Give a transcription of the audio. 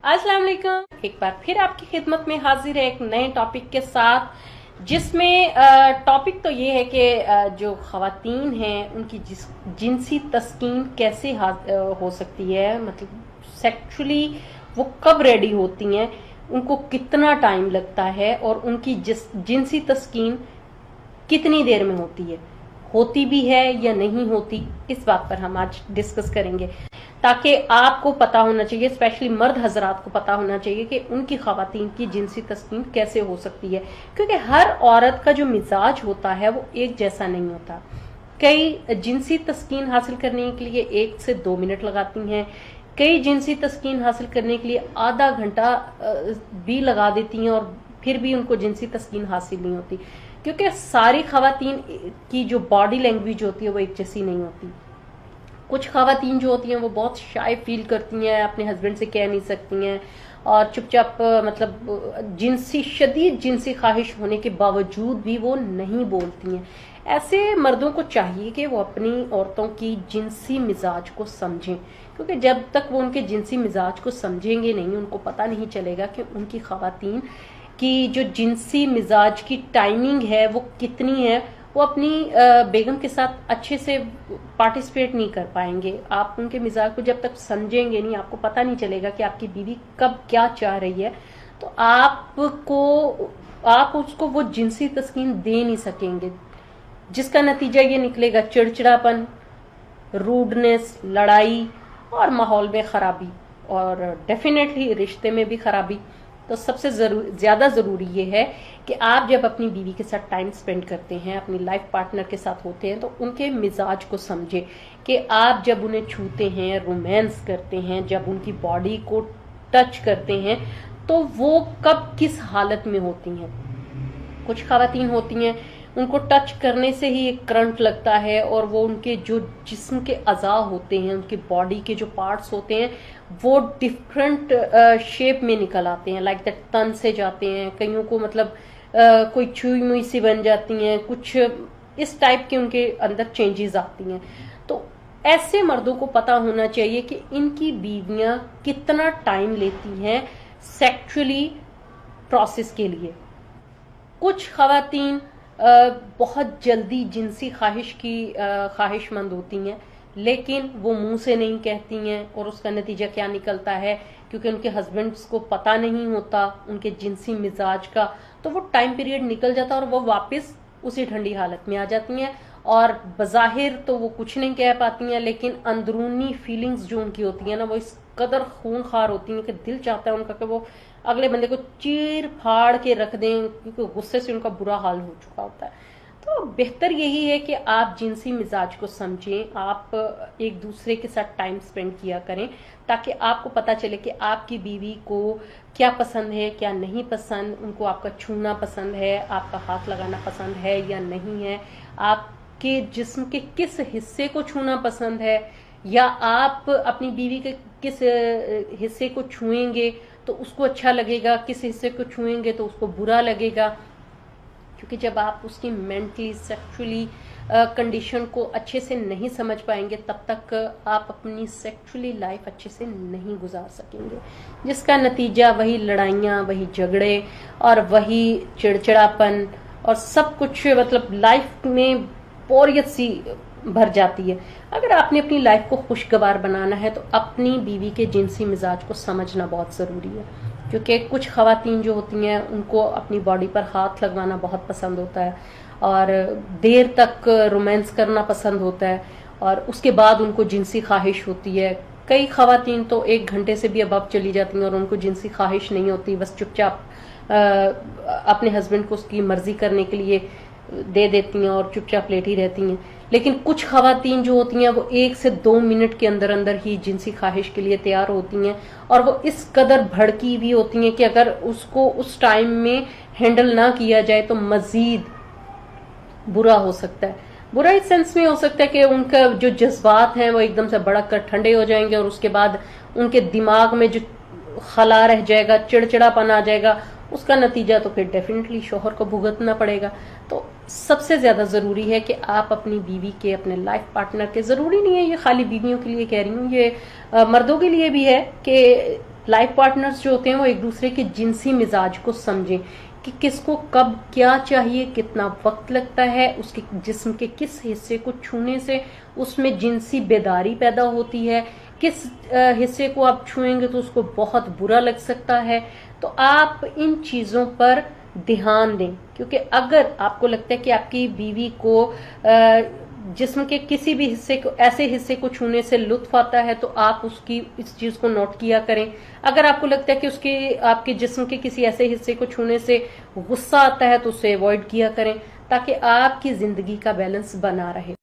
अस्सलाम वालेकुम। एक बार फिर आपकी खिदमत में हाजिर है एक नए टॉपिक के साथ, जिसमें टॉपिक तो ये है कि जो ख़वातीन हैं उनकी जिनसी तस्कीन कैसे हो सकती है, मतलब सेक्सुअली वो कब रेडी होती हैं, उनको कितना टाइम लगता है और उनकी जिनसी तस्कीन कितनी देर में होती भी है या नहीं होती, इस बात पर हम आज डिस्कस करेंगे। ताकि आपको पता होना चाहिए, स्पेशली मर्द हजरात को पता होना चाहिए कि उनकी खवातीन की जिनसी तस्कीन कैसे हो सकती है, क्योंकि हर औरत का जो मिजाज होता है वो एक जैसा नहीं होता। कई जिनसी तस्कीन हासिल करने के लिए 1 से 2 मिनट लगाती हैं, कई जिनसी तस्कीन हासिल करने के लिए आधा घंटा भी लगा देती हैं और फिर भी उनको जिनसी तस्कीन हासिल नहीं होती, क्योंकि सारी खवातीन की जो बॉडी लैंग्वेज होती है वो एक जैसी नहीं होती। कुछ खवातीन जो होती हैं वो बहुत शाय फील करती हैं, अपने हस्बैंड से कह नहीं सकती हैं और चुपचाप मतलब शदीद जिनसी ख्वाहिश होने के बावजूद भी वो नहीं बोलती हैं। ऐसे मर्दों को चाहिए कि वो अपनी औरतों की जिनसी मिजाज को समझें, क्योंकि जब तक वो उनके जिनसी मिजाज को समझेंगे नहीं, उनको पता नहीं चलेगा कि उनकी खवातीन की जो जिनसी मिजाज की टाइमिंग है वो कितनी है। वो अपनी बेगम के साथ अच्छे से पार्टिसिपेट नहीं कर पाएंगे। आप उनके मिजाज को जब तक समझेंगे नहीं, आपको पता नहीं चलेगा कि आपकी बीवी कब क्या चाह रही है, तो आप उसको वो जिनसी तस्कीन दे नहीं सकेंगे, जिसका नतीजा ये निकलेगा चिड़चिड़ापन, रूडनेस, लड़ाई और माहौल में खराबी और डेफिनेटली रिश्ते में भी खराबी। तो सबसे ज्यादा जरूरी ये है कि आप जब अपनी बीवी के साथ टाइम स्पेंड करते हैं, अपनी लाइफ पार्टनर के साथ होते हैं, तो उनके मिजाज को समझे कि आप जब उन्हें छूते हैं, रोमांस करते हैं, जब उनकी बॉडी को टच करते हैं, तो वो कब किस हालत में होती हैं। कुछ खवातीन होती हैं उनको टच करने से ही एक करंट लगता है और वो उनके जो जिस्म के अज़ा होते हैं, उनके बॉडी के जो पार्ट्स होते हैं वो डिफरेंट शेप में निकल आते हैं, लाइक दैट तन से जाते हैं, कईयों को मतलब कोई छुई मुई सी बन जाती हैं, कुछ इस टाइप के उनके अंदर चेंजेस आती हैं। तो ऐसे मर्दों को पता होना चाहिए कि इनकी बीवियां कितना टाइम लेती हैं सेक्सुअली प्रोसेस के लिए। कुछ खवातीन बहुत जल्दी जिनसी ख्वाहिशमंद होती हैं, लेकिन वो मुंह से नहीं कहती हैं और उसका नतीजा क्या निकलता है, क्योंकि उनके हस्बैंड्स को पता नहीं होता उनके जिनसी मिजाज का, तो वो टाइम पीरियड निकल जाता है और वो वापस उसी ठंडी हालत में आ जाती हैं और बज़ाहिर तो वो कुछ नहीं कह पाती हैं, लेकिन अंदरूनी फीलिंग्स जो उनकी होती है ना, वो इस कदर खूनखार होती हैं कि दिल चाहता है उनका कि वो अगले बंदे को चीर फाड़ के रख दें, क्योंकि गुस्से से उनका बुरा हाल हो चुका होता है। तो बेहतर यही है कि आप जिनसी मिजाज को समझें, आप एक दूसरे के साथ टाइम स्पेंड किया करें, ताकि आपको पता चले कि आपकी बीवी को क्या पसंद है, क्या नहीं पसंद, उनको आपका छूना पसंद है, आपका हाथ लगाना पसंद है या नहीं है, आपके जिस्म के किस हिस्से को छूना पसंद है, या आप अपनी बीवी के किस हिस्से को छुएंगे तो उसको अच्छा लगेगा, किस हिस्से को छुएंगे तो उसको बुरा लगेगा। क्योंकि जब आप उसकी मेंटली सेक्सुअली कंडीशन को अच्छे से नहीं समझ पाएंगे, तब तक आप अपनी सेक्सुअली लाइफ अच्छे से नहीं गुजार सकेंगे, जिसका नतीजा वही लड़ाइयाँ, वही झगड़े और वही चिड़चिड़ापन और सब कुछ, मतलब लाइफ में बोरियत सी भर जाती है। अगर आपने अपनी लाइफ को खुशगवार बनाना है तो अपनी बीवी के जिनसी मिजाज को समझना बहुत ज़रूरी है, क्योंकि कुछ खवातीन जो होती हैं उनको अपनी बॉडी पर हाथ लगवाना बहुत पसंद होता है और देर तक रोमांस करना पसंद होता है और उसके बाद उनको जिनसी ख्वाहिश होती है। कई खवातीन तो 1 घंटे से भी अबव चली जाती हैं और उनको जिनसी ख्वाहिश नहीं होती, बस चुपचाप अपने हस्बैंड को उसकी मर्जी करने के लिए दे देती हैं और चुपचाप लेटी रहती हैं। लेकिन कुछ खवातीन जो होती हैं वो 1 से 2 मिनट के अंदर अंदर ही जिनसी ख्वाहिश के लिए तैयार होती हैं और वो इस कदर भड़की भी होती हैं कि अगर उसको उस टाइम में हैंडल ना किया जाए तो मजीद बुरा हो सकता है। बुरा इस सेंस में हो सकता है कि उनका जो जज्बात हैं वो एकदम से भड़क कर ठंडे हो जाएंगे और उसके बाद उनके दिमाग में जो खला रह जाएगा, चिड़चिड़ापन आ जाएगा, उसका नतीजा तो फिर डेफिनेटली शोहर को भुगतना पड़ेगा। तो सबसे ज्यादा जरूरी है कि आप अपनी बीवी के, अपने लाइफ पार्टनर के, जरूरी नहीं है ये खाली बीवियों के लिए कह रही हूँ, ये मर्दों के लिए भी है कि लाइफ पार्टनर्स जो होते हैं वो एक दूसरे के जिनसी मिजाज को समझें कि किसको कब क्या चाहिए, कितना वक्त लगता है, उसके जिस्म के किस हिस्से को छूने से उसमें जिनसी बेदारी पैदा होती है, किस हिस्से को आप छुएंगे तो उसको बहुत बुरा लग सकता है। तो आप इन चीजों पर ध्यान दें, क्योंकि अगर आपको लगता है कि आपकी बीवी को जिस्म के किसी भी हिस्से को, ऐसे हिस्से को छूने से लुत्फ आता है, तो आप उसकी इस चीज को नोट किया करें। अगर आपको लगता है कि उसके आपके जिस्म के किसी ऐसे हिस्से को छूने से गुस्सा आता है तो उसे अवॉइड किया करें, ताकि आपकी जिंदगी का बैलेंस बना रहे।